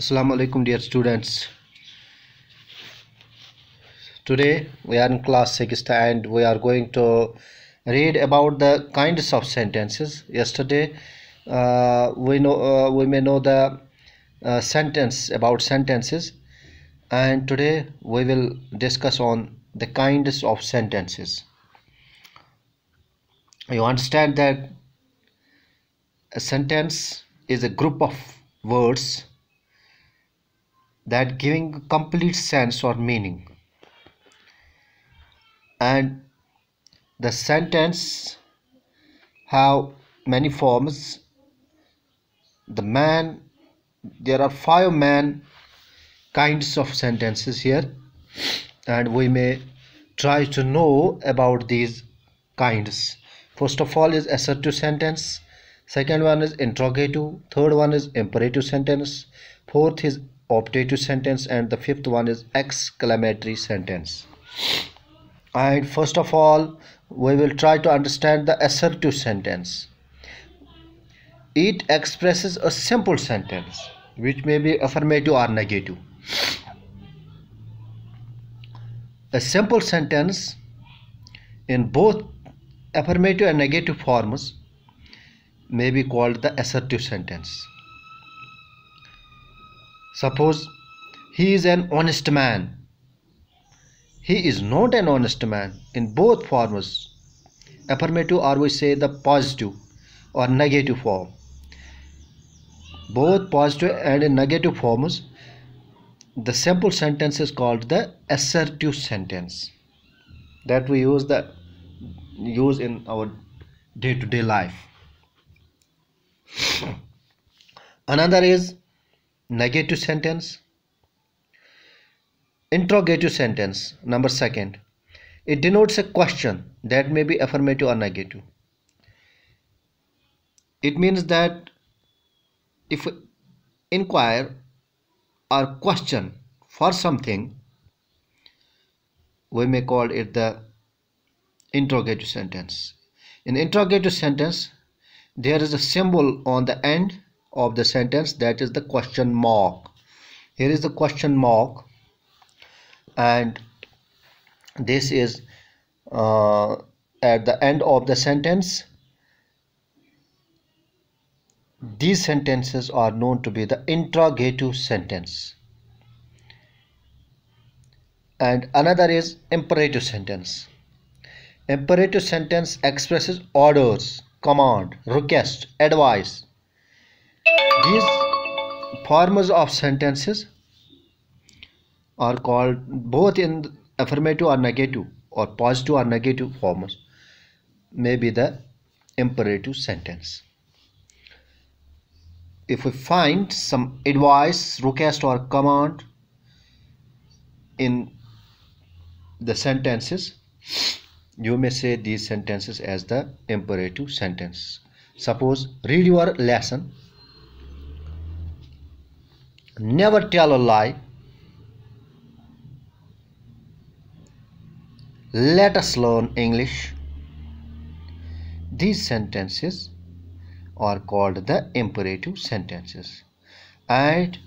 Assalamu alaikum dear students. Today we are in class 6th and we are going to read about the kinds of sentences. Yesterday we may know the sentence about sentences, and today we will discuss on the kinds of sentences. You understand that a sentence is a group of words that giving complete sense or meaning, and the sentence have many forms. There are 5 main kinds of sentences here, and we may try to know about these kinds. First of all is assertive sentence, second one is interrogative, third one is imperative sentence, fourth is optative sentence, and the fifth one is exclamatory sentence. And first of all, we will try to understand the assertive sentence. It expresses a simple sentence which may be affirmative or negative. A simple sentence in both affirmative and negative forms may be called the assertive sentence. Suppose, he is an honest man. He is not an honest man. In both forms, affirmative or we say the positive or negative form. Both positive and in negative forms, the simple sentence is called the assertive sentence that we use in our day-to-day life. Another is negative sentence. Interrogative sentence, number second. It denotes a question that may be affirmative or negative. It means that if we inquire or question for something, we may call it the interrogative sentence. In interrogative sentence, there is a symbol on the end of the sentence, that is the question mark. Here is the question mark, and this is at the end of the sentence. These sentences are known to be the interrogative sentence. And another is imperative sentence. Imperative sentence expresses orders, command, request, advice. These forms of sentences are called, both in affirmative or negative or positive or negative forms, may be the imperative sentence. If we find some advice, request or command in the sentences, you may say these sentences as the imperative sentence. Suppose, read your lesson, never tell a lie, let us learn English. These sentences are called the imperative sentences. And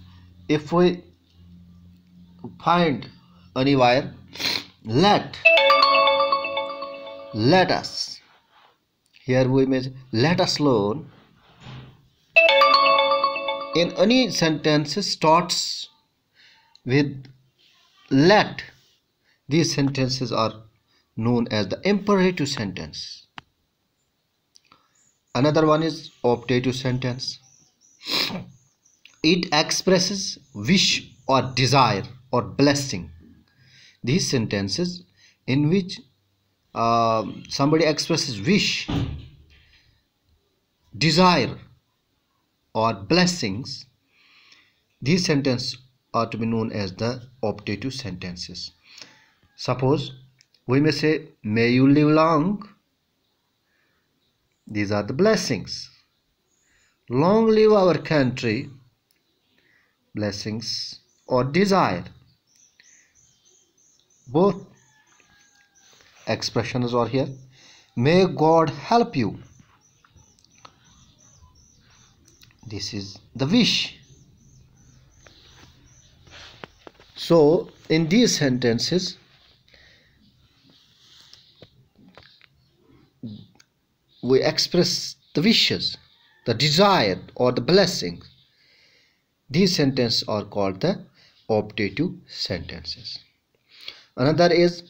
if we find anywhere let us, here we may let us learn. In any sentence starts with let, these sentences are known as the imperative sentence. Another one is optative sentence. It expresses wish or desire or blessing. These sentences in which somebody expresses wish, desire or blessings, these sentences are to be known as the optative sentences. Suppose, we may say, may you live long. These are the blessings. Long live our country, blessings or desire. Both expressions are here. May God help you. This is the wish. So in these sentences we express the wishes, the desire or the blessing. These sentences are called the optative sentences. Another is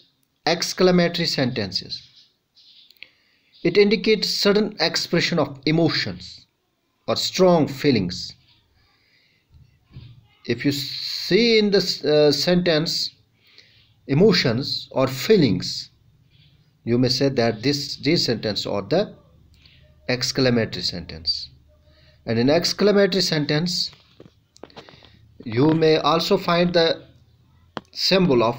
exclamatory sentences. It indicates sudden expression of emotions or strong feelings. If you see in the sentence emotions or feelings, you may say that these sentences are the exclamatory sentence. And in exclamatory sentence you may also find the symbol of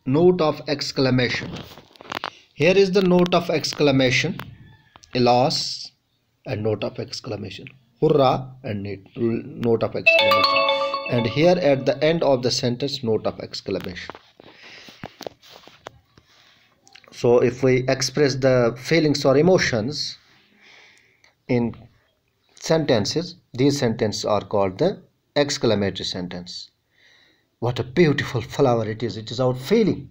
note of exclamation. Here is the note of exclamation, alas, and note of exclamation, hurrah, and note of exclamation. And here at the end of the sentence, note of exclamation. So if we express the feelings or emotions in sentences, these sentences are called the exclamatory sentence. What a beautiful flower it is! It is our feeling,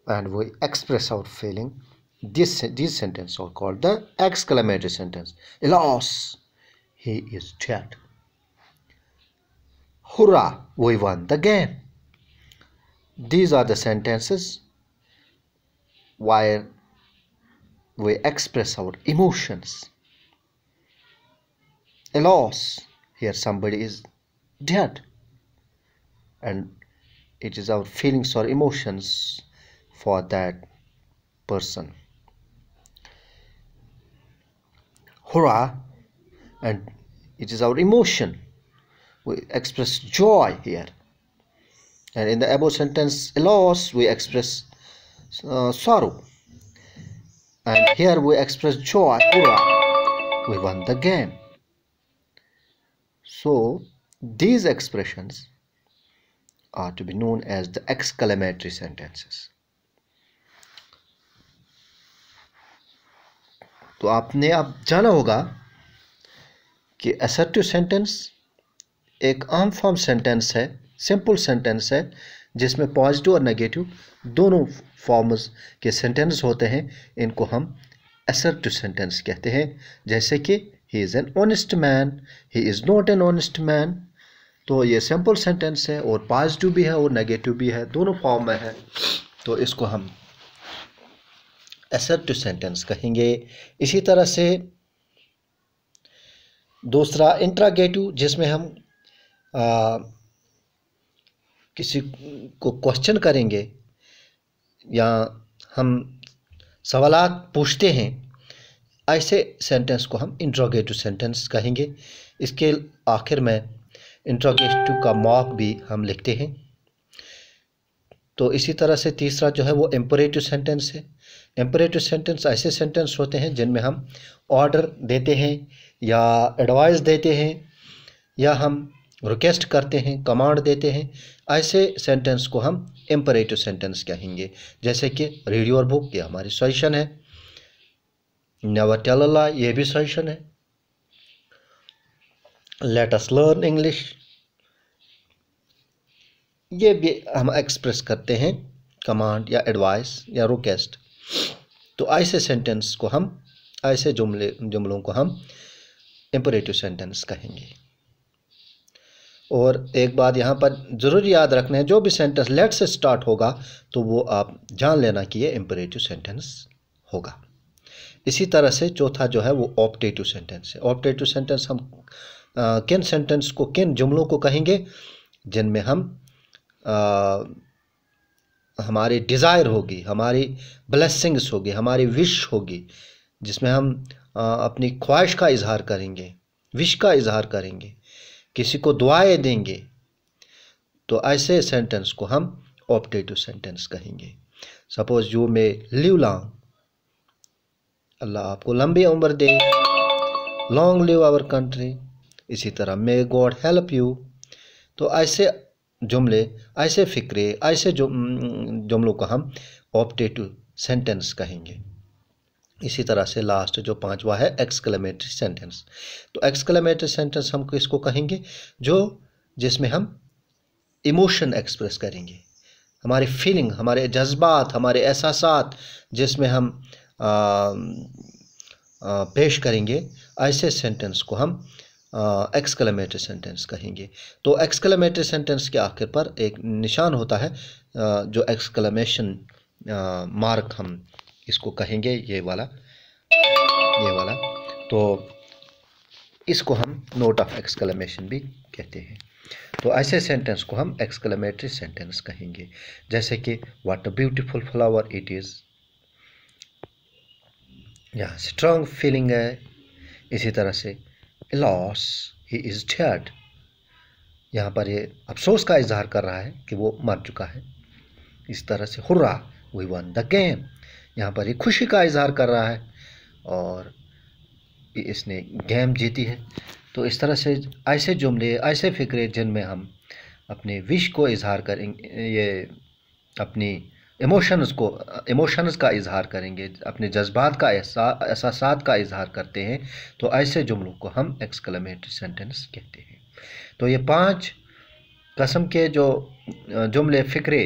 and we express our feeling. These sentences are called the exclamatory sentence. Alas, he is dead. Hurrah, we won the game. These are the sentences where we express our emotions. Alas, here somebody is dead, and it is our feelings or emotions for that person. Hurrah, and it is our emotion. We express joy here. And in the above sentence, alas, we express sorrow. And here we express joy. Hurrah, we won the game. So these expressions are to be known as the exclamatory sentences. तो आपने अब जाना होगा कि assertive sentence एक आम form sentence है, simple sentence है, जिसमें पॉजिटिव और नेगेटिव दोनों फॉर्म्स के सेंटेंस होते हैं. इनको हम assertive सेंटेंस कहते हैं. जैसे कि he is an honest man, he is not an honest man. तो ये सिंपल सेंटेंस है और पॉजिटिव भी है और नेगेटिव भी है, दोनों फॉर्म में है. तो इसको हम assertive सेंटेंस कहेंगे. इसी तरह से दूसरा इंट्रागेटिव, जिसमें हम किसी को क्वेश्चन करेंगे या हम सवालात पूछते हैं, ऐसे सेंटेंस को हम इंट्रोगेटिव सेंटेंस कहेंगे. इसके आखिर में इंट्रोगेटिव का मार्क भी हम लिखते हैं. तो इसी तरह से तीसरा जो है वो इम्परेटिव सेंटेंस है. इम्परेटिव सेंटेंस ऐसे सेंटेंस होते हैं जिनमें हम ऑर्डर देते हैं या एडवाइस देते हैं या हम रिक्वेस्ट करते हैं, कमांड देते हैं. ऐसे सेंटेंस को हम इम्परेटिव सेंटेंस कहेंगे. जैसे कि रीड योर बुक, ये हमारी सजेशन है. नेवर टेल अ लाई, ये भी सजेशन है. लेट अस लर्न इंग्लिश, ये भी हम एक्सप्रेस करते हैं कमांड या एडवाइस या रिक्वेस्ट. तो ऐसे सेंटेंस को हम, ऐसे जुमलों को हम इम्परेटिव सेंटेंस कहेंगे. और एक बात यहाँ पर ज़रूर याद रखना है, जो भी सेंटेंस लेट से स्टार्ट होगा तो वो आप जान लेना कि ये इम्परेटिव सेंटेंस होगा. इसी तरह से चौथा जो है वो ऑप्टेटिव सेंटेंस है. ऑप्टेटिव सेंटेंस हम किन सेंटेंस को, किन जुमलों को कहेंगे जिनमें हम हमारी डिज़ायर होगी, हमारी ब्लेसिंग्स होगी, हमारी विश होगी, जिसमें हम अपनी ख्वाहिश का इजहार करेंगे, विश का इजहार करेंगे, किसी को दुआएं देंगे. तो ऐसे सेंटेंस को हम ऑप्टेटिव सेंटेंस कहेंगे. Suppose you may live long, अल्लाह आपको लंबी उम्र दे. Long live our country. इसी तरह मे गॉड हेल्प यू. तो ऐसे जुमले, ऐसे फ़िक्रे, ऐसे जुमलों को हम ऑप्टेटिव सेंटेंस कहेंगे. इसी तरह से लास्ट जो पांचवा है एक्सक्लेमेटरी सेंटेंस. तो एक्सक्लेमेटरी सेंटेंस हम किसको कहेंगे, जिसमें हम इमोशन एक्सप्रेस करेंगे, हमारे फीलिंग, हमारे जज्बात, हमारे एहसासात जिसमें हम पेश करेंगे, ऐसे सेंटेंस को हम एक्सक्लेमेटरी सेंटेंस कहेंगे। तो एक्सक्लेमेटरी सेंटेंस के आखिर पर एक निशान होता है, जो एक्सक्लेमेशन मार्क हम इसको कहेंगे, ये वाला। तो इसको हम नोट ऑफ एक्सक्लेमेशन भी कहते हैं। तो ऐसे सेंटेंस को हम एक्सक्लेमेटरी सेंटेंस कहेंगे, जैसे कि what a beautiful flower it is, यहाँ स्ट्रॉन्ग फीलिंग है। इसी तरह से लॉस ही इज़ डेड, यहाँ पर ये अफसोस का इजहार कर रहा है कि वो मर चुका है। इस तरह से hurrah we won the game, यहाँ पर ये खुशी का इजहार कर रहा है और इसने गेम जीती है। तो इस तरह से ऐसे जुमले, ऐसे फ़िक्रे जिनमें हम अपने विश को इजहार करेंगे, ये अपनी इमोशंस का इजहार करेंगे, अपने जज्बात का एहसासात का इजहार करते हैं, तो ऐसे जुमलों को हम एक्सक्लेमेटरी सेंटेंस कहते हैं। तो ये 5 किस्म के जो जुमले फ़िक्रे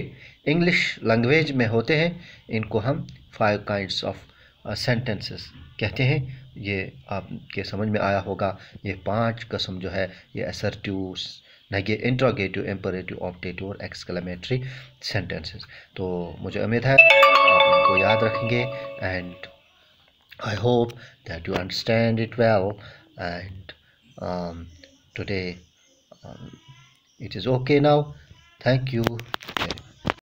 इंग्लिश लैंग्वेज में होते हैं, इनको हम 5 काइंड्स ऑफ सेंटेंसेस कहते हैं। ये आपके समझ में आया होगा। ये 5 किस्म जो है, ये असर्टिव, इंट्रोगेटिव, इम्परेटिव, ऑप्टेटिव और एक्सक्लेमेटरी सेंटेंसेस। तो मुझे उम्मीद है आप इनको याद रखेंगे, and I hope that you understand it well, and today it is okay now. Thank you very